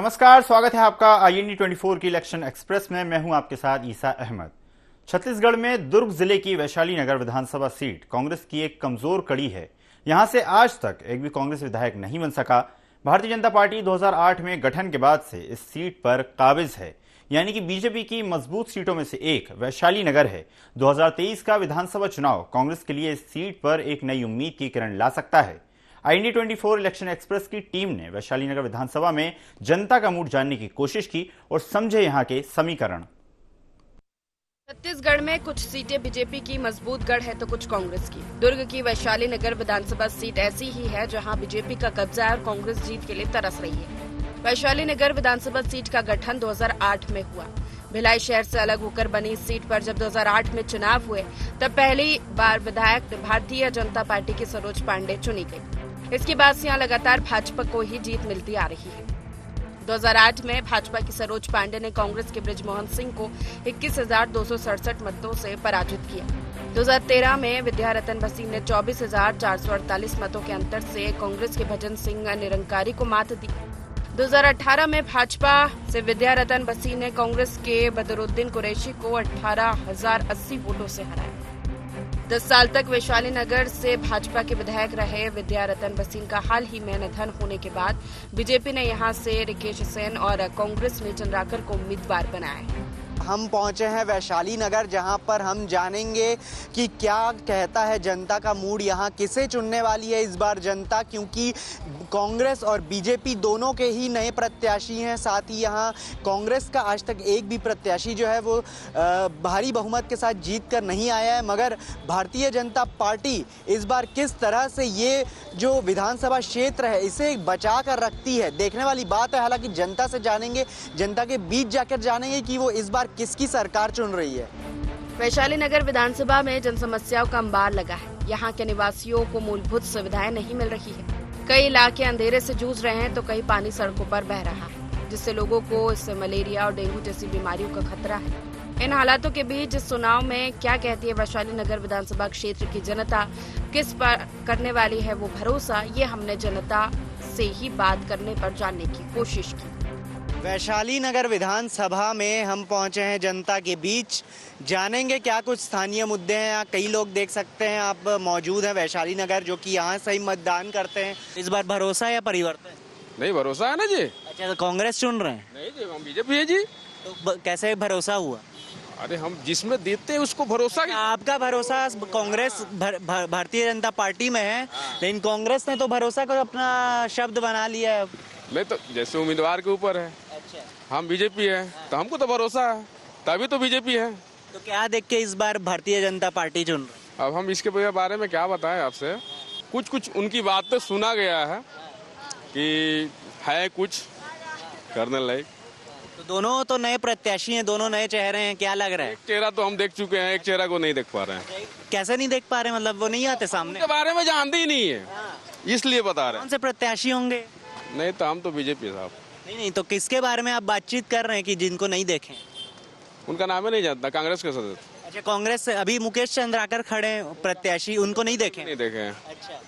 नमस्कार, स्वागत है आपका IND 24 की इलेक्शन एक्सप्रेस में। मैं हूं आपके साथ ईसा अहमद। छत्तीसगढ़ में दुर्ग जिले की वैशाली नगर विधानसभा सीट कांग्रेस की एक कमजोर कड़ी है। यहां से आज तक एक भी कांग्रेस विधायक नहीं बन सका। भारतीय जनता पार्टी 2008 में गठन के बाद से इस सीट पर काबिज है, यानी कि बीजेपी की मजबूत सीटों में से एक वैशाली नगर है। 2023 का विधानसभा चुनाव कांग्रेस के लिए इस सीट पर एक नई उम्मीद की किरण ला सकता है। IND 24 इलेक्शन एक्सप्रेस की टीम ने वैशाली नगर विधानसभा में जनता का मूड जानने की कोशिश की और समझे यहां के समीकरण। छत्तीसगढ़ में कुछ सीटें बीजेपी की मजबूत गढ़ है तो कुछ कांग्रेस की। दुर्ग की वैशाली नगर विधानसभा सीट ऐसी ही है जहां बीजेपी का कब्जा है और कांग्रेस जीत के लिए तरस रही है। वैशाली नगर विधानसभा सीट का गठन 2008 में हुआ। भिलाई शहर से अलग होकर बनी इस सीट पर जब 2008 में चुनाव हुए तब पहली बार विधायक भारतीय जनता पार्टी की सरोज पांडे चुनी गई। इसके बाद से यहाँ लगातार भाजपा को ही जीत मिलती आ रही है। 2008 में भाजपा की सरोज पांडे ने कांग्रेस के बृजमोहन सिंह को 21,267 मतों से पराजित किया। 2013 में विद्यारतन भसीन ने 24,448 मतों के अंतर से कांग्रेस के भजन सिंह निरंकारी को मात दी। 2018 में भाजपा से विद्यारतन भसीन ने कांग्रेस के बदरुद्दीन कुरैशी को 18,080 वोटों से हराया। 10 साल तक वैशाली नगर से भाजपा के विधायक रहे विद्यारतन भसीन का हाल ही में निधन होने के बाद बीजेपी ने यहां से रिकेश सेन और कांग्रेस ने चंद्राकर को उम्मीदवार बनाया है। हम पहुंचे हैं वैशाली नगर, जहां पर हम जानेंगे कि क्या कहता है जनता का मूड, यहां किसे चुनने वाली है इस बार जनता, क्योंकि कांग्रेस और बीजेपी दोनों के ही नए प्रत्याशी हैं। साथ ही यहां कांग्रेस का आज तक एक भी प्रत्याशी जो है वो भारी बहुमत के साथ जीत कर नहीं आया है, मगर भारतीय जनता पार्टी इस बार किस तरह से ये जो विधानसभा क्षेत्र है इसे बचा कर रखती है, देखने वाली बात है। हालांकि जनता से जानेंगे, जनता के बीच जाकर जानेंगे कि वो इस बार किसकी सरकार चुन रही है। वैशाली नगर विधानसभा में जन समस्याओं का अंबार लगा है। यहाँ के निवासियों को मूलभूत सुविधाएं नहीं मिल रही है। कई इलाके अंधेरे से जूझ रहे हैं तो कई पानी सड़कों पर बह रहा है, जिससे लोगों को इससे मलेरिया और डेंगू जैसी बीमारियों का खतरा है। इन हालातों के बीच इस चुनाव में क्या कहती है वैशाली नगर विधानसभा क्षेत्र की जनता, किस पर करने वाली है वो भरोसा, ये हमने जनता से ही बात करने पर जानने की कोशिश की। वैशाली नगर विधानसभा में हम पहुंचे हैं जनता के बीच, जानेंगे क्या कुछ स्थानीय मुद्दे हैं। यहाँ कई लोग देख सकते हैं आप मौजूद हैं वैशाली नगर, जो कि यहाँ से ही मतदान करते हैं। इस बार भरोसा या परिवर्तन? नहीं, भरोसा है ना जी। अच्छा, तो कांग्रेस चुन रहे हैं? नहीं जी, हम बीजेपी है जी। तो कैसे भरोसा हुआ? अरे हम जिसमें देते हैं उसको भरोसा। आपका भरोसा कांग्रेस भारतीय जनता पार्टी में है, लेकिन कांग्रेस ने तो भरोसा को अपना शब्द बना लिया है। नहीं तो जैसे उम्मीदवार के ऊपर है। अच्छा, हम बीजेपी है तो हमको तो भरोसा है, तभी तो बीजेपी है। तो क्या देख के इस बार भारतीय जनता पार्टी चुन रही? अब हम इसके बारे में क्या बताएं आपसे। कुछ उनकी बातें सुना गया है कि है कुछ करने लायक। तो दोनों तो नए प्रत्याशी हैं, दोनों नए चेहरे हैं, क्या लग रहा है? एक चेहरा तो हम देख चुके हैं, एक चेहरा को नहीं देख पा रहे हैं। कैसे नहीं देख पा रहे? मतलब वो नहीं आते सामने? उनके बारे में जानते ही नहीं है, इसलिए बता रहे कौन हैं। से प्रत्याशी होंगे? नहीं तो हम तो बीजेपी साहब। नहीं, तो किसके बारे में आप बातचीत कर रहे हैं कि जिनको नहीं देखे? उनका नाम ही नहीं जानता, कांग्रेस के सदस्य। अच्छा, कांग्रेस से अभी मुकेश चंद्राकर खड़े प्रत्याशी, उनको नहीं देखे? नहीं देखे हैं। अच्छा,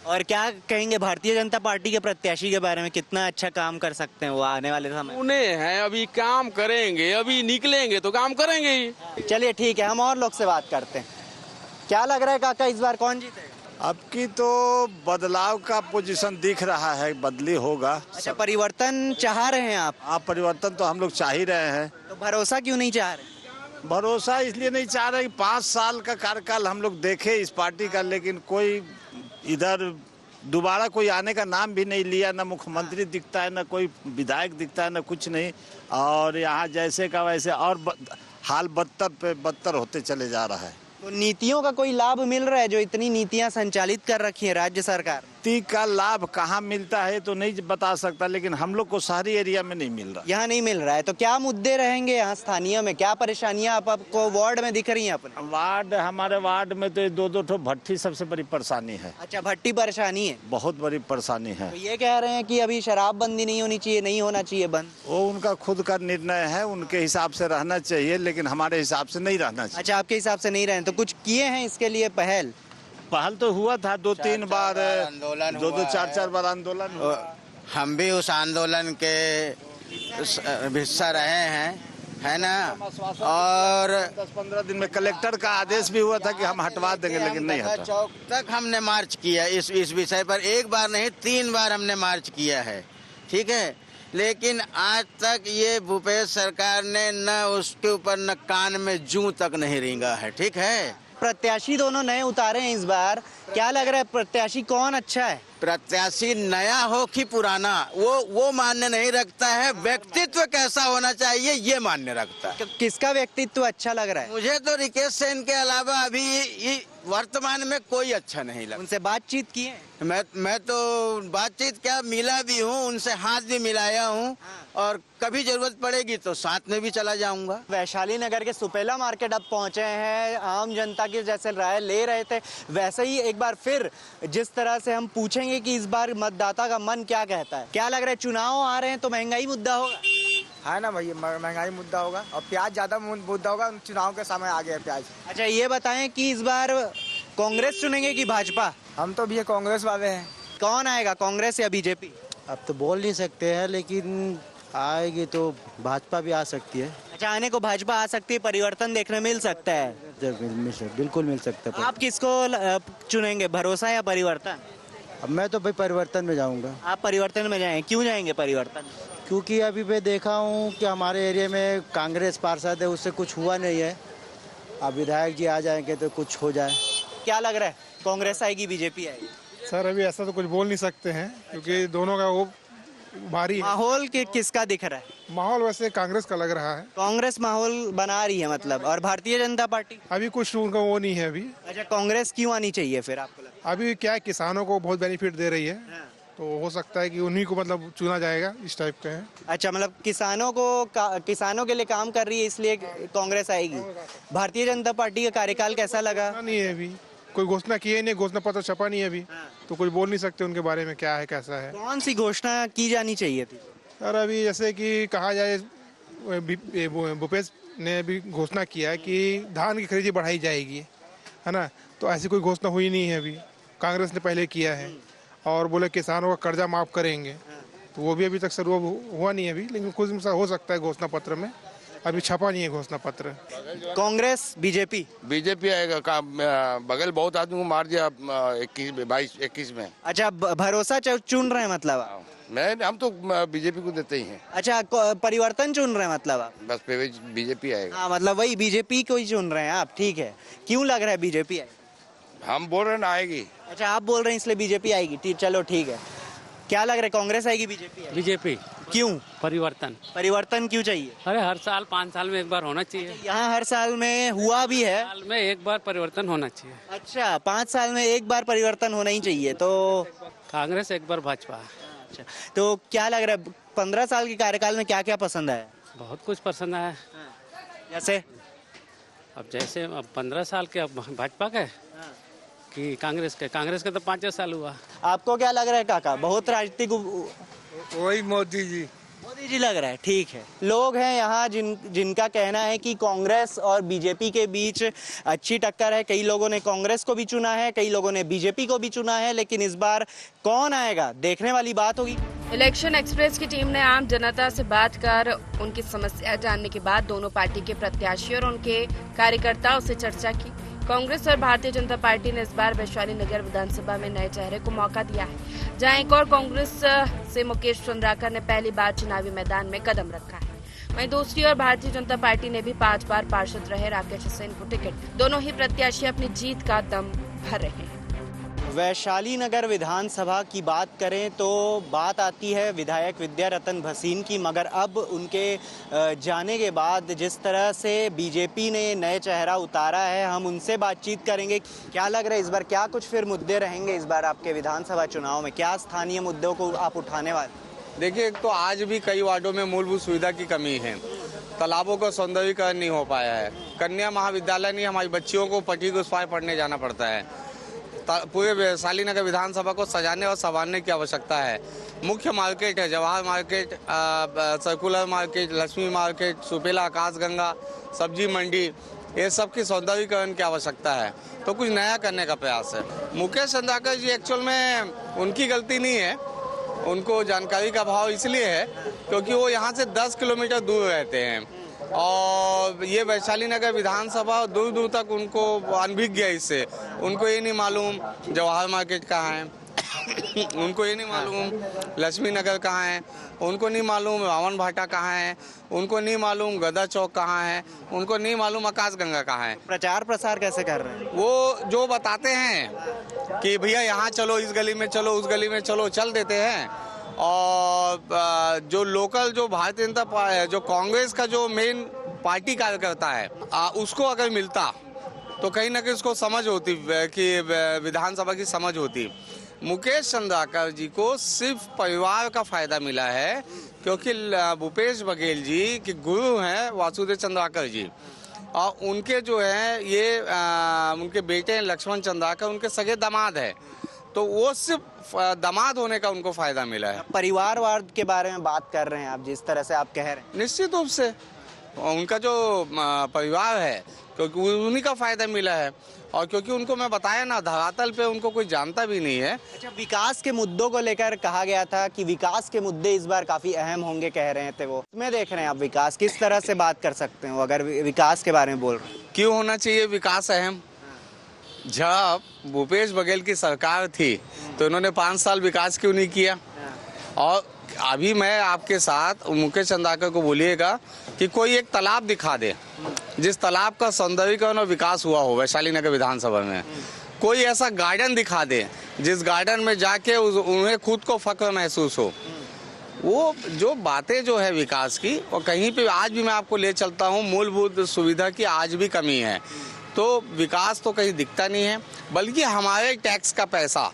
और क्या कहेंगे भारतीय जनता पार्टी के प्रत्याशी के बारे में, कितना अच्छा काम कर सकते हैं वो आने वाले समय? उन्हें है अभी काम करेंगे, अभी निकलेंगे तो काम करेंगे ही। चलिए ठीक है, हम और लोग से बात करते हैं। क्या लग रहा है काका, इस बार कौन जीतेगा? अब की तो बदलाव का पोजीशन दिख रहा है, बदली होगा। अच्छा, परिवर्तन चाह रहे हैं आप? आप परिवर्तन तो हम लोग चाह ही रहे हैं। तो भरोसा क्यों नहीं चाह रहे? भरोसा इसलिए नहीं चाह रहे कि 5 साल का कार्यकाल हम लोग देखे इस पार्टी का, लेकिन कोई इधर दोबारा कोई आने का नाम भी नहीं लिया। ना मुख्यमंत्री दिखता है, ना कोई विधायक दिखता है, ना कुछ नहीं। और यहाँ जैसे का वैसे और हाल बदतर पे बदतर होते चले जा रहा है। तो नीतियों का कोई लाभ मिल रहा है? जो इतनी नीतियां संचालित कर रखी है राज्य सरकार, नीति का लाभ कहाँ मिलता है तो नहीं बता सकता, लेकिन हम लोग को शहरी एरिया में नहीं मिल रहा। यहाँ नहीं मिल रहा है, तो क्या मुद्दे रहेंगे यहाँ स्थानीय में? क्या परेशानियां आपको वार्ड में दिख रही हैं अपने? हमारे वार्ड में तो 2-2 ठो भट्टी सबसे बड़ी परेशानी है। अच्छा, भट्टी परेशानी है, बहुत बड़ी परेशानी है। तो ये कह रहे हैं कि अभी शराबबंदी नहीं होनी चाहिए, नहीं होना चाहिए बंद। वो उनका खुद का निर्णय है, उनके हिसाब से रहना चाहिए, लेकिन हमारे हिसाब से नहीं रहना चाहिए। अच्छा, आपके हिसाब से नहीं रहे, तो कुछ किए हैं इसके लिए पहल तो हुआ था 2-3 बार, 2-2 4-4 बार आंदोलन हुआ। हम भी उस आंदोलन के हिस्सा रहे हैं, है ना। और 10-15 दिन में कलेक्टर का आदेश भी हुआ था कि हम हटवा देंगे, लेकिन नहीं हटा। चौक तक हमने मार्च किया इस विषय पर, एक बार नहीं 3 बार हमने मार्च किया है, ठीक है। लेकिन आज तक ये भूपेश सरकार ने न उसके ऊपर न कान में जूं तक नहीं रेंगा है, ठीक है। प्रत्याशी दोनों नए उतारे हैं इस बार, क्या लग रहा है प्रत्याशी कौन अच्छा है? प्रत्याशी नया हो कि पुराना वो मान्य नहीं रखता है, व्यक्तित्व कैसा होना चाहिए ये मान्य रखता है। किसका व्यक्तित्व अच्छा लग रहा है? मुझे तो रिकेश सेन के अलावा अभी वर्तमान में कोई अच्छा नहीं लगता। उनसे बातचीत की है? मैं तो बातचीत क्या, मिला भी हूँ उनसे, हाथ भी मिलाया हूँ, और कभी जरूरत पड़ेगी तो साथ में भी चला जाऊंगा। वैशाली नगर के सुपेला मार्केट अब पहुंचे हैं, आम जनता की जैसे राय ले रहे थे वैसे ही एक बार फिर जिस तरह से हम पूछेंगे कि इस बार मतदाता का मन क्या कहता है। क्या लग रहा है, चुनाव आ रहे हैं तो महंगाई मुद्दा होगा? है ना भाई, महंगाई मुद्दा होगा और प्याज ज्यादा मुद्दा होगा, चुनाव के समय आ गया प्याज। अच्छा ये बताएं कि इस बार कांग्रेस चुनेंगे कि भाजपा? हम तो भी कांग्रेस वाले हैं। कौन आएगा, कांग्रेस या बीजेपी? अब तो बोल नहीं सकते हैं, लेकिन आएगी तो भाजपा भी आ सकती है। अच्छा आने को भाजपा आ सकती है, परिवर्तन देखने मिल सकता है? बिल्कुल मिल सकता है। आप किसको चुनेंगे, भरोसा या परिवर्तन? अब मैं तो भाई परिवर्तन में जाऊंगा। आप परिवर्तन में जाएं, क्यों जाएंगे परिवर्तन? क्योंकि अभी मैं देखा हूँ कि हमारे एरिया में कांग्रेस पार्षद है, उससे कुछ हुआ नहीं है। अब विधायक जी आ जाएंगे तो कुछ हो जाए। क्या लग रहा है, कांग्रेस आएगी बीजेपी आएगी? सर अभी ऐसा तो कुछ बोल नहीं सकते हैं, क्योंकि दोनों का वो भारी है। माहौल किसका दिख रहा है? माहौल वैसे कांग्रेस का लग रहा है। कांग्रेस माहौल बना रही है मतलब, और भारतीय जनता पार्टी अभी कुछ उनका वो नहीं है अभी। अच्छा कांग्रेस क्यों आनी चाहिए फिर आपको लगता है? अभी क्या है, किसानों को बहुत बेनिफिट दे रही है, तो हो सकता है कि उन्हीं को मतलब चुना जाएगा, इस टाइप का है। अच्छा मतलब किसानों के लिए काम कर रही है इसलिए कांग्रेस आएगी। भारतीय जनता पार्टी का कार्यकाल कैसा लगा? नहीं है अभी, कोई घोषणा की है नहीं, घोषणा पत्र छपा नहीं है अभी, तो कुछ बोल नहीं सकते उनके बारे में क्या है कैसा है। कौन सी घोषणा की जानी चाहिए थी? सर अभी जैसे कि कहा जाए, भूपेश ने अभी घोषणा किया है कि धान की खरीदी बढ़ाई जाएगी, है ना, तो ऐसी कोई घोषणा हुई नहीं है अभी। कांग्रेस ने पहले किया है, और बोले किसानों का कर्जा माफ करेंगे, तो वो भी अभी तक शुरू हुआ नहीं है अभी, लेकिन कुछ हो सकता है घोषणा पत्र में, अभी छपा नहीं है घोषणा पत्र। कांग्रेस बीजेपी आएगा का, बगल बहुत आदमी को मार दिया 21 में। अच्छा भरोसा चुन रहे हैं मतलब? हम तो बीजेपी को देते ही हैं। अच्छा परिवर्तन चुन रहे हैं मतलब आप? बस बीजेपी आएगा। हाँ मतलब वही बीजेपी को ही चुन रहे हैं आप, ठीक है। क्यों लग रहा है बीजेपी आएगी? हम बोल रहे हैं ना आएगी। अच्छा आप बोल रहे हैं इसलिए बीजेपी आएगी, चलो ठीक है। क्या लग रहा है, कांग्रेस आएगी बीजेपी आएगी? बीजेपी। क्यों? परिवर्तन क्यों चाहिए? अरे हर साल 5 साल में एक बार होना चाहिए। यहाँ हर साल में हुआ भी है। साल में एक बार परिवर्तन होना चाहिए। अच्छा 5 साल में एक बार परिवर्तन होना ही चाहिए, तो कांग्रेस एक बार भाजपा। अच्छा तो क्या लग रहा है 15 साल के कार्यकाल में क्या क्या पसंद आया? बहुत कुछ पसंद आया। जैसे अब 15 साल के अब भाजपा के कि कांग्रेस के तो 5 साल हुआ। आपको क्या लग रहा है काका, बहुत राजनीतिक? वही मोदी जी लग रहा है, ठीक है। लोग हैं यहाँ जिनका कहना है कि कांग्रेस और बीजेपी के बीच अच्छी टक्कर है। कई लोगों ने कांग्रेस को भी चुना है, कई लोगों ने बीजेपी को भी चुना है, लेकिन इस बार कौन आएगा देखने वाली बात होगी। इलेक्शन एक्सप्रेस की टीम ने आम जनता से बात कर उनकी समस्या जानने के बाद दोनों पार्टी के प्रत्याशी और उनके कार्यकर्ताओं से चर्चा की। कांग्रेस और भारतीय जनता पार्टी ने इस बार वैशाली नगर विधानसभा में नए चेहरे को मौका दिया है, जहां एक और कांग्रेस से मुकेश चंद्राकर ने पहली बार चुनावी मैदान में कदम रखा है। वहीं दूसरी ओर भारतीय जनता पार्टी ने भी 5 बार पार्षद रहे राकेश हुसैन को टिकट। दोनों ही प्रत्याशी अपनी जीत का दम भर रहे हैं। वैशाली नगर विधानसभा की बात करें तो बात आती है विधायक विद्या रतन भसीन की, मगर अब उनके जाने के बाद जिस तरह से बीजेपी ने नए चेहरा उतारा है, हम उनसे बातचीत करेंगे। क्या लग रहा है इस बार क्या कुछ फिर मुद्दे रहेंगे इस बार आपके विधानसभा चुनाव में? क्या स्थानीय मुद्दों को आप उठाने वाले? देखिए, एक तो आज भी कई वार्डों में मूलभूत सुविधा की कमी है, तालाबों का सौंदर्यीकरण नहीं हो पाया है, कन्या महाविद्यालय नहीं, हमारी बच्चियों को पटी के उस पार पढ़ने जाना पड़ता है। पूरे वैशाली नगर विधानसभा को सजाने और संवारने की आवश्यकता है। मुख्य मार्केट है Jawahar market, circular market, Lakshmi market, Supela, आकाशगंगा, सब्जी मंडी, ये सब की सौंदर्यीकरण की आवश्यकता है, तो कुछ नया करने का प्रयास है। मुकेश चंद्राकर जी एक्चुअल में उनकी गलती नहीं है, उनको जानकारी का अभाव इसलिए है क्योंकि वो यहाँ से 10 किलोमीटर दूर रहते हैं और ये वैशाली नगर विधानसभा दूर दूर तक उनको अनभिज्ञ है। इससे उनको ये नहीं मालूम जवाहर मार्केट कहाँ है, उनको ये नहीं मालूम लक्ष्मी नगर कहाँ है, उनको नहीं मालूम रावण भाटा कहाँ है, उनको नहीं मालूम गदा चौक कहाँ है, उनको नहीं मालूम आकाशगंगा कहाँ है। प्रचार प्रसार कैसे कर रहे हैं? वो जो बताते हैं कि भैया यहाँ चलो, इस गली में चलो, उस गली में चलो, चल देते हैं। और जो लोकल जो भारतीय जनता पार्टी, जो कांग्रेस का जो मेन पार्टी कार्यकर्ता है, उसको अगर मिलता तो कहीं ना कहीं उसको समझ होती कि विधानसभा की समझ होती। मुकेश चंद्राकर जी को सिर्फ परिवार का फायदा मिला है क्योंकि भूपेश बघेल जी के गुरु हैं वासुदेव चंद्राकर जी और उनके जो है ये उनके बेटे हैं लक्ष्मण चंद्राकर, उनके सगे दामाद है, तो वो सिर्फ दामाद होने का उनको फायदा मिला है। परिवारवाद के बारे में बात कर रहे हैं आप, जिस तरह से आप कह रहे हैं, निश्चित रूप से उनका जो परिवार है क्योंकि उन्हीं का फायदा मिला है और क्योंकि उनको मैं बताया ना धरातल पे उनको कोई जानता भी नहीं है। अच्छा, विकास के मुद्दों को लेकर कहा गया था कि विकास के मुद्दे इस बार काफी अहम होंगे, कह रहे थे वो। मैं देख रहे हैं आप विकास किस तरह से बात कर सकते हो अगर विकास के बारे में बोल रहे हैं? क्यों होना चाहिए विकास अहम? जब भूपेश बघेल की सरकार थी तो इन्होंने 5 साल विकास क्यों नहीं किया? और अभी मैं आपके साथ मुकेश चंद्राकर को बोलिएगा कि कोई एक तालाब दिखा दे जिस तालाब का सौंदर्यीकरण और विकास हुआ हो वैशाली नगर विधानसभा में। कोई ऐसा गार्डन दिखा दे जिस गार्डन में जाके उन्हें खुद को फख्र महसूस हो। वो जो बातें जो है विकास की, और कहीं पे आज भी मैं आपको ले चलता हूँ, मूलभूत सुविधा की आज भी कमी है। तो विकास तो कहीं दिखता नहीं है, बल्कि हमारे टैक्स का पैसा,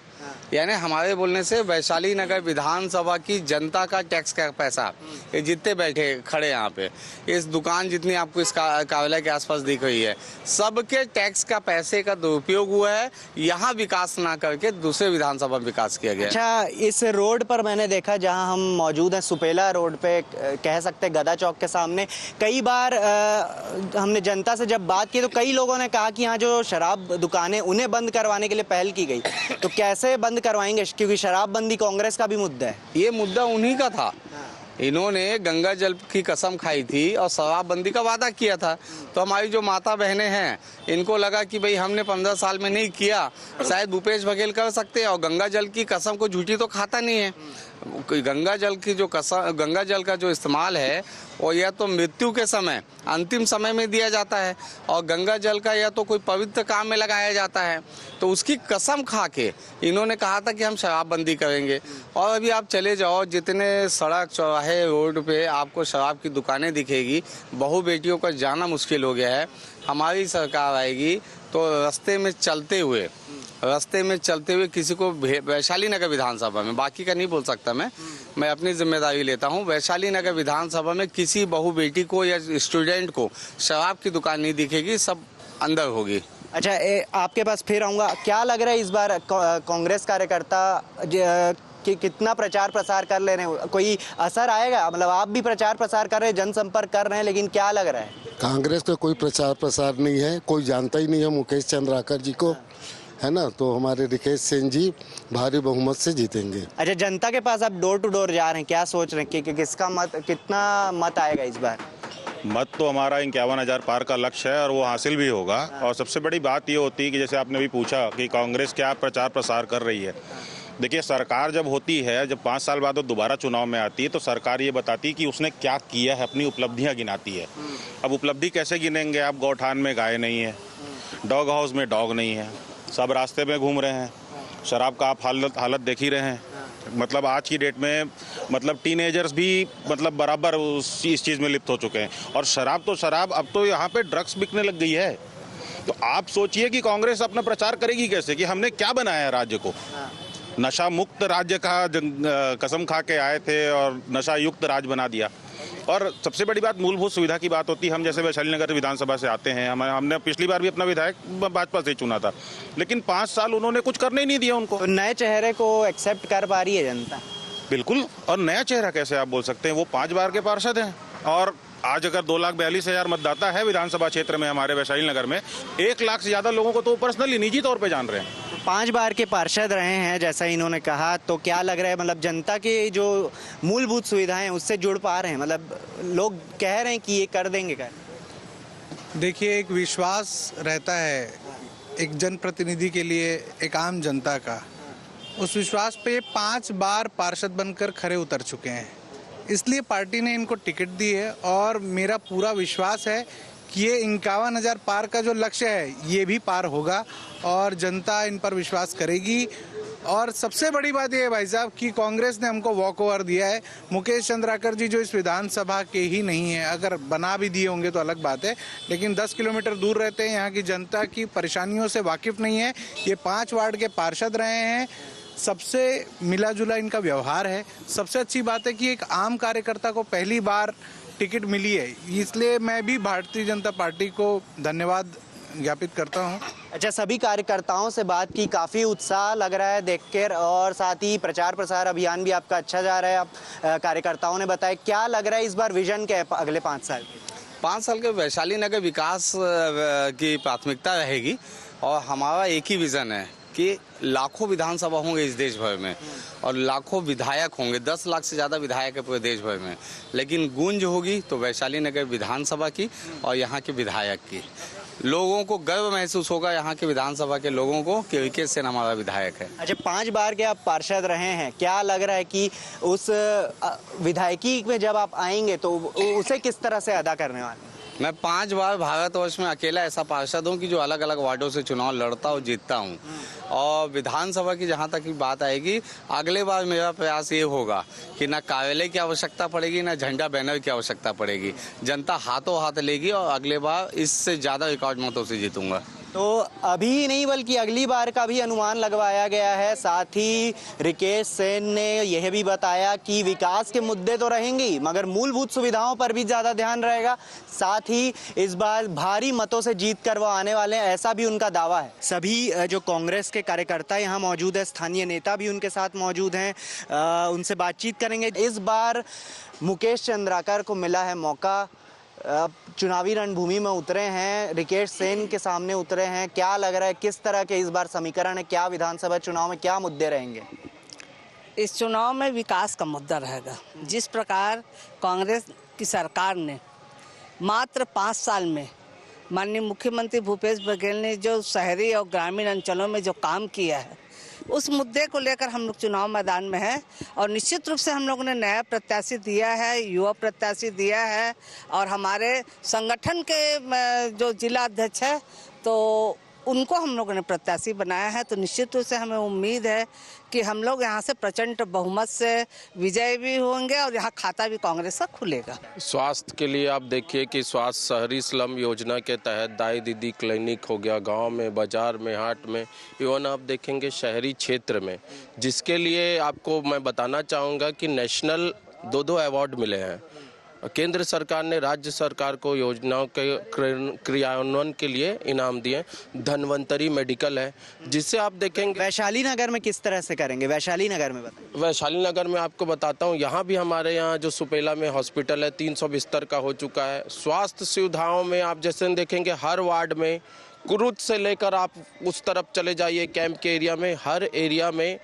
यानी हमारे बोलने से वैशाली नगर विधानसभा की जनता का टैक्स का पैसा, ये जितने बैठे खड़े यहाँ पे, इस दुकान जितनी आपको इस कार्यालय के आसपास दिख रही है, सबके टैक्स का पैसे का दुरुपयोग हुआ है। यहाँ विकास ना करके दूसरे विधानसभा में विकास किया गया। अच्छा, इस रोड पर मैंने देखा जहाँ हम मौजूद हैं, सुपेला रोड पे, कह सकते हैं गदा चौक के सामने, कई बार हमने जनता से जब बात की तो कई लोगों ने कहा कि यहाँ जो शराब दुकानें उन्हें बंद करवाने के लिए पहल की गई, तो कैसे बंद करवाएंगे? क्योंकि शराबबंदी कांग्रेस का भी मुद्दा है। ये मुद्दा उन्हीं का था। इन्होंने गंगा जल की कसम खाई थी और शराबबंदी का वादा किया था। तो हमारी जो माता बहनें हैं, इनको लगा कि भाई हमने 15 साल में नहीं किया, शायद भूपेश बघेल कर सकते हैं। और गंगा जल की कसम को झूठी तो खाता नहीं है। गंगा जल की जो कसम, गंगा जल का जो इस्तेमाल है वो या तो मृत्यु के समय, अंतिम समय में दिया जाता है, और गंगा जल का या तो कोई पवित्र काम में लगाया जाता है। तो उसकी कसम खा के इन्होंने कहा था कि हम शराबबंदी करेंगे। और अभी आप चले जाओ, जितने सड़क चौराहे रोड पे आपको शराब की दुकानें दिखेगी, बहू बेटियों का जाना मुश्किल हो गया है। हमारी सरकार आएगी तो रास्ते में चलते हुए किसी को वैशाली नगर विधानसभा में, बाकी का नहीं बोल सकता मैं अपनी जिम्मेदारी लेता हूं, वैशाली नगर विधानसभा में किसी बहू बेटी को या स्टूडेंट को शराब की दुकान नहीं दिखेगी, सब अंदर होगी। अच्छा, आपके पास फिर आऊँगा, क्या लग रहा है इस बार कांग्रेस कार्यकर्ता कितना प्रचार प्रसार कर ले रहे हैं? कोई असर आएगा? मतलब आप भी प्रचार प्रसार कर रहे हैं, जनसंपर्क कर रहे हैं, लेकिन क्या लग रहा है? कांग्रेस का कोई प्रचार प्रसार नहीं है, कोई जानता ही नहीं है मुकेश चंद्राकर जी को, है ना। तो हमारे रिकेश सिंह जी भारी बहुमत से जीतेंगे। अच्छा, जनता के पास आप डोर टू डोर जा रहे हैं, क्या सोच रहे हैं कि किसका मत, कितना मत आएगा इस बार? मत तो हमारा 51,000 पार का लक्ष्य है और वो हासिल भी होगा। और सबसे बड़ी बात ये होती है कि जैसे आपने भी पूछा कि कांग्रेस क्या प्रचार प्रसार कर रही है। देखिए, सरकार जब होती है, जब 5 साल बाद वो दोबारा चुनाव में आती है, तो सरकार ये बताती है कि उसने क्या किया है, अपनी उपलब्धियां गिनाती है। अब उपलब्धि कैसे गिनेंगे? आप गौठान में गाय नहीं है, डॉग हाउस में डॉग नहीं है, सब रास्ते में घूम रहे हैं, शराब का आप हालत देख ही रहे हैं। मतलब आज की डेट में मतलब टीनेजर्स भी मतलब बराबर इस चीज़ में लिप्त हो चुके हैं। और शराब तो शराब, अब तो यहाँ पे ड्रग्स बिकने लग गई है। तो आप सोचिए कि कांग्रेस अपना प्रचार करेगी कैसे, कि हमने क्या बनाया है राज्य को। नशा मुक्त राज्य का कसम खा के आए थे और नशा युक्त राज्य बना दिया। और सबसे बड़ी बात मूलभूत सुविधा की बात होती है। हम जैसे वैशाली नगर विधानसभा से आते हैं, हमने पिछली बार भी अपना विधायक भाजपा से चुना था, लेकिन 5 साल उन्होंने कुछ करने ही नहीं दिया उनको। तो नए चेहरे को एक्सेप्ट कर पा रही है जनता? बिल्कुल। और नया चेहरा कैसे आप बोल सकते हैं? वो 5 बार के पार्षद हैं। और आज अगर 2,42,000 मतदाता है विधानसभा क्षेत्र में हमारे वैशाली नगर में, 1 लाख से ज्यादा लोगों को तो पर्सनली निजी तौर पे जान रहे हैं। 5 बार के पार्षद रहे हैं जैसा इन्होंने कहा, तो क्या लग रहा है मतलब जनता की जो मूलभूत सुविधाएं उससे जुड़ पा रहे हैं? मतलब लोग कह रहे हैं कि ये कर देंगे क्या? देखिए, एक विश्वास रहता है एक जनप्रतिनिधि के लिए, एक आम जनता का। उस विश्वास पे 5 बार पार्षद बनकर खरे उतर चुके हैं, इसलिए पार्टी ने इनको टिकट दी है और मेरा पूरा विश्वास है कि ये 51,000 पार का जो लक्ष्य है ये भी पार होगा और जनता इन पर विश्वास करेगी। और सबसे बड़ी बात ये है भाई साहब कि कांग्रेस ने हमको वॉक ओवर दिया है। मुकेश चंद्राकर जी जो इस विधानसभा के ही नहीं है, अगर बना भी दिए होंगे तो अलग बात है, लेकिन 10 किलोमीटर दूर रहते हैं, यहाँ की जनता की परेशानियों से वाकिफ नहीं है। ये 5 वार्ड के पार्षद रहे हैं, सबसे मिला जुला इनका व्यवहार है। सबसे अच्छी बात है कि एक आम कार्यकर्ता को पहली बार टिकट मिली है, इसलिए मैं भी भारतीय जनता पार्टी को धन्यवाद ज्ञापित करता हूं। अच्छा, सभी कार्यकर्ताओं से बात की, काफ़ी उत्साह लग रहा है देखकर, और साथ ही प्रचार प्रसार अभियान भी आपका अच्छा जा रहा है। आप कार्यकर्ताओं ने बताया, क्या लग रहा है इस बार विजन क्या है अगले 5 साल के? 5 साल के वैशाली नगर विकास की प्राथमिकता रहेगी और हमारा एक ही विज़न है कि लाखों विधानसभा होंगे इस देश भर में और लाखों विधायक होंगे, 10 लाख से ज़्यादा विधायक है पूरे देश भर में, लेकिन गूंज होगी तो वैशाली नगर विधानसभा की और यहाँ के विधायक की। लोगों को गर्व महसूस होगा यहाँ के विधानसभा के लोगों को कि विकेश सेन हमारा विधायक है। अच्छा, 5 बार के आप पार्षद रहे हैं, क्या लग रहा है कि उस विधायकी में जब आप आएंगे तो उसे किस तरह से अदा करने वाले? मैं 5 बार भारतवर्ष में अकेला ऐसा पार्षद हूँ कि जो अलग अलग वार्डों से चुनाव लड़ता और जीतता हूँ। और विधानसभा की जहाँ तक की बात आएगी, अगले बार मेरा प्रयास ये होगा कि ना कार्यालय की आवश्यकता पड़ेगी, ना झंडा बैनर की आवश्यकता पड़ेगी। जनता हाथों हाथ लेगी और अगले बार इससे ज़्यादा रिकॉर्ड मतों से जीतूंगा। तो अभी नहीं बल्कि अगली बार का भी अनुमान लगवाया गया है। साथ ही रिकेश सेन ने यह भी बताया कि विकास के मुद्दे तो रहेंगे मगर मूलभूत सुविधाओं पर भी ज़्यादा ध्यान रहेगा। साथ ही इस बार भारी मतों से जीत कर वो आने वाले हैं, ऐसा भी उनका दावा है। सभी जो कांग्रेस के कार्यकर्ता यहाँ मौजूद है, स्थानीय नेता भी उनके साथ मौजूद हैं, उनसे बातचीत करेंगे। इस बार मुकेश चंद्राकर को मिला है मौका, चुनावी रणभूमि में उतरे हैं, रिकेश सेन के सामने उतरे हैं। क्या लग रहा है, किस तरह के इस बार समीकरण है, क्या विधानसभा चुनाव में क्या मुद्दे रहेंगे? इस चुनाव में विकास का मुद्दा रहेगा। जिस प्रकार कांग्रेस की सरकार ने मात्र 5 साल में माननीय मुख्यमंत्री भूपेश बघेल ने जो शहरी और ग्रामीण अंचलों में जो काम किया है, उस मुद्दे को लेकर हम लोग चुनाव मैदान में हैं और निश्चित रूप से हम लोगों ने नया प्रत्याशी दिया है, युवा प्रत्याशी दिया है और हमारे संगठन के जो जिला अध्यक्ष है तो उनको हम लोगों ने प्रत्याशी बनाया है। तो निश्चित रूप से हमें उम्मीद है कि हम लोग यहाँ से प्रचंड बहुमत से विजय भी होंगे और यहाँ खाता भी कांग्रेस का खुलेगा। स्वास्थ्य के लिए आप देखिए कि स्वास्थ्य शहरी स्लम योजना के तहत दाई दीदी क्लिनिक हो गया, गांव में, बाजार में, हाट में, इवन आप देखेंगे शहरी क्षेत्र में, जिसके लिए आपको मैं बताना चाहूँगा कि नेशनल 2 अवार्ड मिले हैं। केंद्र सरकार ने राज्य सरकार को योजनाओं के क्रियान्वयन के लिए इनाम दिए। धन्वंतरी मेडिकल है, जिससे आप देखेंगे। वैशाली नगर में किस तरह से करेंगे? वैशाली नगर में बताइए। वैशाली नगर में आपको बताता हूँ, यहाँ भी हमारे यहाँ जो सुपेला में हॉस्पिटल है 300 बिस्तर का हो चुका है। स्वास्थ्य सुविधाओं में आप जैसे देखेंगे हर वार्ड में, कुरुद से लेकर आप उस तरफ चले जाइए कैंप के एरिया में, हर एरिया में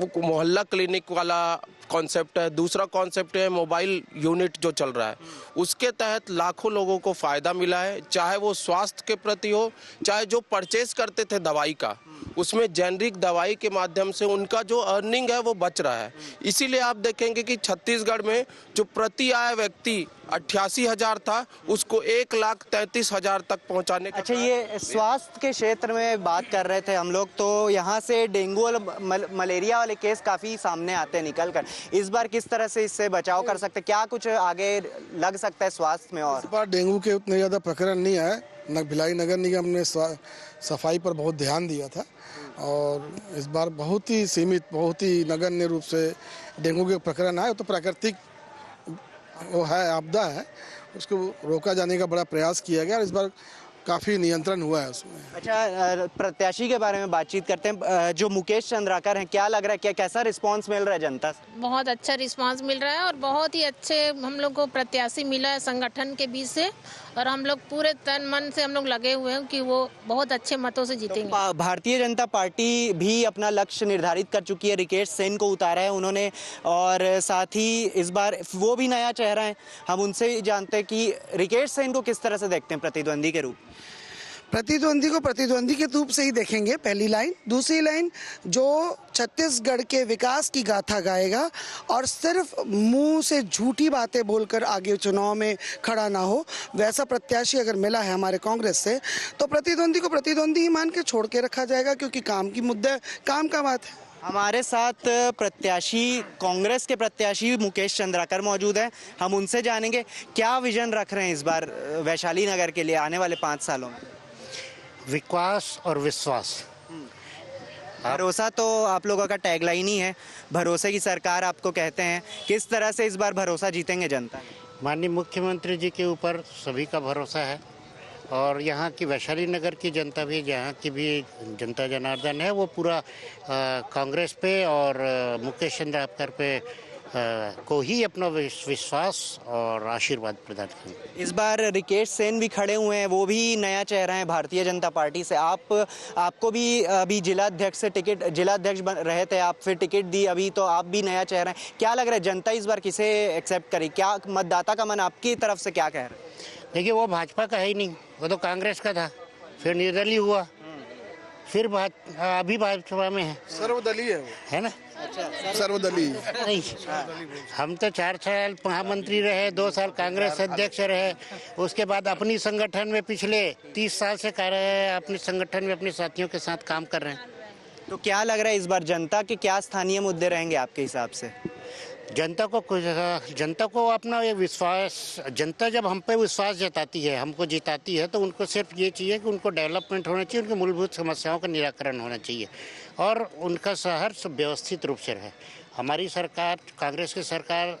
मोहल्ला क्लिनिक वाला कॉन्सेप्ट है। दूसरा कॉन्सेप्ट है मोबाइल यूनिट जो चल रहा है, उसके तहत लाखों लोगों को फ़ायदा मिला है, चाहे वो स्वास्थ्य के प्रति हो, चाहे जो परचेज करते थे दवाई का, उसमें जेनरिक दवाई के माध्यम से उनका जो अर्निंग है वो बच रहा है। इसीलिए आप देखेंगे कि छत्तीसगढ़ में जो प्रति आय व्यक्ति 88,000 था, उसको 1,33,000 तक पहुंचाने का। अच्छा, ये स्वास्थ्य के क्षेत्र में बात कर रहे थे हम लोग, तो यहाँ से डेंगू और मलेरिया वाले केस काफ़ी सामने आते हैं निकल कर। इस बार किस तरह से इससे बचाव कर सकते, क्या कुछ आगे लग सकता है स्वास्थ्य में? और इस बार डेंगू के उतने ज़्यादा प्रकरण नहीं आए। भिलाई नगर निगम ने सफाई पर बहुत ध्यान दिया था और इस बार बहुत ही सीमित, बहुत ही नगण्य रूप से डेंगू के प्रकरण आए। तो प्राकृतिक वो है, आपदा है, उसको रोका जाने का बड़ा प्रयास किया गया और इस बार काफ़ी नियंत्रण हुआ है उसमें। अच्छा, प्रत्याशी के बारे में बातचीत करते हैं। जो मुकेश चंद्राकर हैं, क्या लग रहा है, क्या कैसा रिस्पांस मिल रहा है जनता से? बहुत अच्छा रिस्पांस मिल रहा है और बहुत ही अच्छे हम लोग को प्रत्याशी मिला है संगठन के बीच से और हम लोग पूरे तन मन से हम लोग लगे हुए हैं कि वो बहुत अच्छे मतों से जीतेंगे। तो भारतीय जनता पार्टी भी अपना लक्ष्य निर्धारित कर चुकी है, रिकेश सेन को उतारा है उन्होंने, और साथ ही इस बार वो भी नया चेहरा है। हम उनसे जानते हैं कि रिकेश सेन को किस तरह से देखते हैं प्रतिद्वंदी के रूप में। प्रतिद्वंदी को प्रतिद्वंदी के रूप से ही देखेंगे, पहली लाइन। दूसरी लाइन, जो छत्तीसगढ़ के विकास की गाथा गाएगा और सिर्फ मुंह से झूठी बातें बोलकर आगे चुनाव में खड़ा ना हो, वैसा प्रत्याशी अगर मिला है हमारे कांग्रेस से, तो प्रतिद्वंदी को प्रतिद्वंदी ही मान के छोड़ के रखा जाएगा, क्योंकि काम की मुद्दा, काम का बात है। हमारे साथ प्रत्याशी, कांग्रेस के प्रत्याशी मुकेश चंद्राकर मौजूद हैं। हम उनसे जानेंगे क्या विजन रख रहे हैं इस बार वैशाली नगर के लिए आने वाले 5 सालों में। विकास और विश्वास। भरोसा तो आप लोगों का टैगलाइन ही है, भरोसे की सरकार आपको कहते हैं। किस तरह से इस बार भरोसा जीतेंगे जनता? माननीय मुख्यमंत्री जी के ऊपर सभी का भरोसा है, और यहाँ की वैशाली नगर की जनता भी, जहाँ की भी जनता जनार्दन है, वो पूरा कांग्रेस पे और मुकेश चंद्राकर पे को ही अपना विश्वास और आशीर्वाद प्रदान करेंगे। इस बार रिकेश सेन भी खड़े हुए हैं, वो भी नया चेहरा है भारतीय जनता पार्टी से। आपको भी अभी जिलाध्यक्ष से टिकट, जिलाध्यक्ष रहे थे आप, फिर टिकट दी, अभी तो आप भी नया चेहरा है। क्या लग रहा है जनता इस बार किसे एक्सेप्ट करेगी? क्या मतदाता का मन आपकी तरफ से क्या कह रहा है? देखिए, वो भाजपा का है ही नहीं, वो तो कांग्रेस का था, फिर निर्दलीय हुआ, फिर अभी भाजपा में है। सर्वदलीय है ना? अच्छा, सर्वदलीय नहीं, हम तो 4 साल महामंत्री रहे, 2 साल कांग्रेस अध्यक्ष रहे, उसके बाद अपनी संगठन में पिछले 30 साल से अपने संगठन में अपने साथियों के साथ काम कर रहे हैं। तो क्या लग रहा है इस बार जनता के क्या स्थानीय मुद्दे रहेंगे आपके हिसाब से? जनता को अपना ये विश्वास, जनता जब हम पे विश्वास जताती है, हमको जिताती है, तो उनको सिर्फ ये चाहिए कि उनको डेवलपमेंट होना चाहिए, उनकी मूलभूत समस्याओं का निराकरण होना चाहिए और उनका शहर व्यवस्थित रूप से रहे। हमारी सरकार, कांग्रेस की सरकार,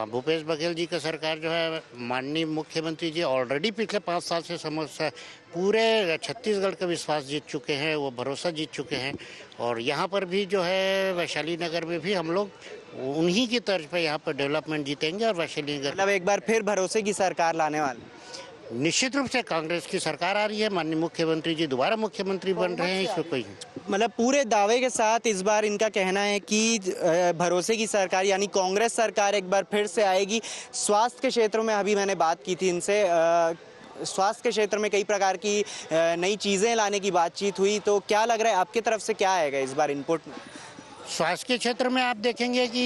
भूपेश बघेल जी का सरकार जो है, माननीय मुख्यमंत्री जी ऑलरेडी पिछले 5 साल से समस्या पूरे छत्तीसगढ़ का विश्वास जीत चुके हैं, वो भरोसा जीत चुके हैं। और यहाँ पर भी जो है वैशाली नगर में भी हम लोग उन्हीं की तर्ज पे यहाँ पर डेवलपमेंट जीतेंगे और वैशाली नगर मतलब एक बार फिर भरोसे की सरकार लाने वाले। निश्चित रूप से कांग्रेस की सरकार आ रही है, माननीय मुख्यमंत्री जी दोबारा मुख्यमंत्री बन रहे हैं, इसमें कोई मतलब पूरे दावे के साथ इस बार इनका कहना है कि भरोसे की सरकार यानी कांग्रेस सरकार एक बार फिर से आएगी। स्वास्थ्य के क्षेत्र में अभी मैंने बात की थी इनसे, स्वास्थ्य के क्षेत्र में कई प्रकार की नई चीज़ें लाने की बातचीत हुई, तो क्या लग रहा है आपकी तरफ से क्या आएगा इस बार इनपुट? स्वास्थ्य के क्षेत्र में आप देखेंगे कि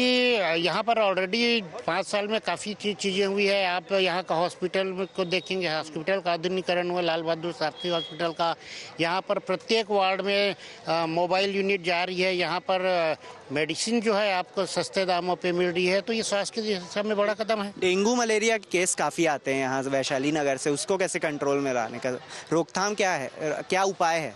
यहाँ पर ऑलरेडी 5 साल में काफ़ी चीज़ें हुई है। आप यहाँ का हॉस्पिटल को देखेंगे, हॉस्पिटल का आधुनिकीकरण हुआ, लाल बहादुर शास्त्री हॉस्पिटल का। यहाँ पर प्रत्येक वार्ड में मोबाइल यूनिट जा रही है, यहाँ पर मेडिसिन जो है आपको सस्ते दामों पे मिल रही है, तो ये स्वास्थ्य के दिशा में बड़ा कदम है। डेंगू मलेरिया के केस काफ़ी आते हैं यहाँ वैशाली नगर से, उसको कैसे कंट्रोल में लाने का रोकथाम क्या है, क्या उपाय है?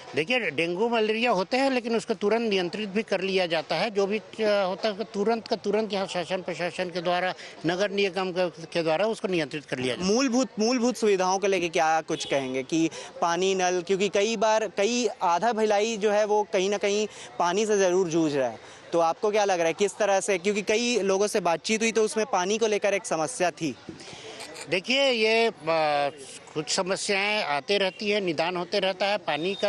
देखिए, डेंगू मलेरिया होते हैं, लेकिन उसको तुरंत नियंत्रित भी कर लिया जाता है। जो भी होता है तुरंत का तुरंत यहाँ शासन प्रशासन के द्वारा, नगर निगम के द्वारा उसको नियंत्रित कर लिया जाता है। मूलभूत सुविधाओं को लेके क्या कुछ कहेंगे कि पानी, नल, क्योंकि कई आधा भिलाई जो है वो कहीं ना कहीं पानी से ज़रूर जूझ रहा है, तो आपको क्या लग रहा है किस तरह से, क्योंकि कई लोगों से बातचीत हुई तो उसमें पानी को लेकर एक समस्या थी। देखिए, ये कुछ समस्याएं आते रहती है, निदान होते रहता है। पानी का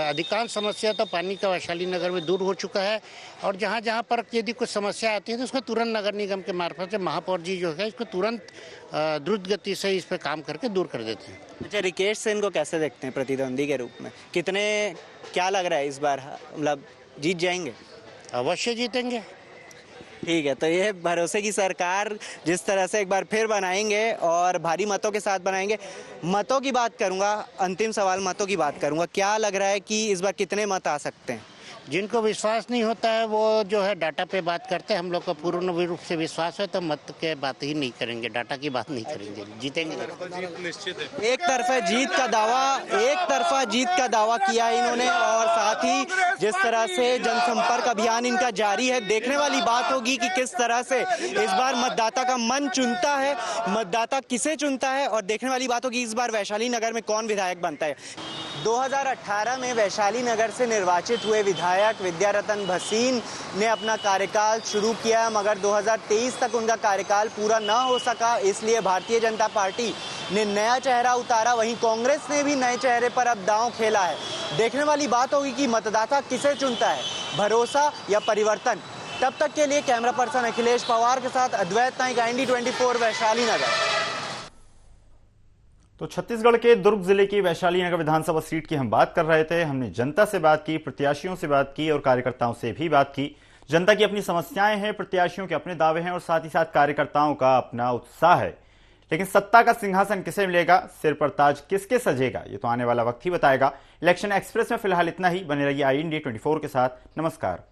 अधिकांश समस्या तो पानी का वैशाली नगर में दूर हो चुका है, और जहाँ जहाँ पर यदि कुछ समस्या आती है तो उसको तुरंत नगर निगम के मार्फत से महापौर जी जो है इसको तुरंत द्रुत गति से इस पर काम करके दूर कर देते हैं। अच्छा, रिकेश सेन को कैसे देखते हैं प्रतिद्वंदी के रूप में? क्या लग रहा है इस बार मतलब जीत जाएंगे? अवश्य जीतेंगे। ठीक है, तो ये भरोसे की सरकार जिस तरह से एक बार फिर बनाएंगे और भारी मतों के साथ बनाएंगे। मतों की बात करूंगा, अंतिम सवाल मतों की बात करूंगा, क्या लग रहा है कि इस बार कितने मत आ सकते हैं? जिनको विश्वास नहीं होता है वो जो है डाटा पे बात करते हैं। हम लोग को पूर्ण रूप से विश्वास है तो मत के बात ही नहीं करेंगे, डाटा की बात नहीं करेंगे, जीतेंगे। निश्चित है। एक तरफा जीत का दावा किया इन्होंने, और साथ ही जिस तरह से जनसंपर्क अभियान इनका जारी है। देखने वाली बात होगी कि किस तरह से इस बार मतदाता का मन चुनता है, मतदाता किसे चुनता है, और देखने वाली बात होगी इस बार वैशाली नगर में कौन विधायक बनता है। 2018 में वैशाली नगर से निर्वाचित हुए विधायक विद्यारतन भसीन ने अपना कार्यकाल शुरू किया, मगर 2023 तक उनका कार्यकाल पूरा न हो सका। इसलिए भारतीय जनता पार्टी ने नया चेहरा उतारा। वहीं कांग्रेस ने भी नए चेहरे पर अब दांव खेला है। देखने वाली बात होगी कि मतदाता किसे चुनता है, भरोसा या परिवर्तन। तब तक के लिए कैमरा पर्सन अखिलेश पवार के साथ अद्वैत नाइक, IND24 वैशाली नगर। तो छत्तीसगढ़ के दुर्ग जिले की वैशाली नगर विधानसभा सीट की हम बात कर रहे थे। हमने जनता से बात की, प्रत्याशियों से बात की और कार्यकर्ताओं से भी बात की। जनता की अपनी समस्याएं हैं, प्रत्याशियों के अपने दावे हैं और साथ ही साथ कार्यकर्ताओं का अपना उत्साह है। लेकिन सत्ता का सिंहासन किसे मिलेगा, सिर पर ताज किसके सजेगा, ये तो आने वाला वक्त ही बताएगा। इलेक्शन एक्सप्रेस में फिलहाल इतना ही। बने रहिए IND24 के साथ। नमस्कार।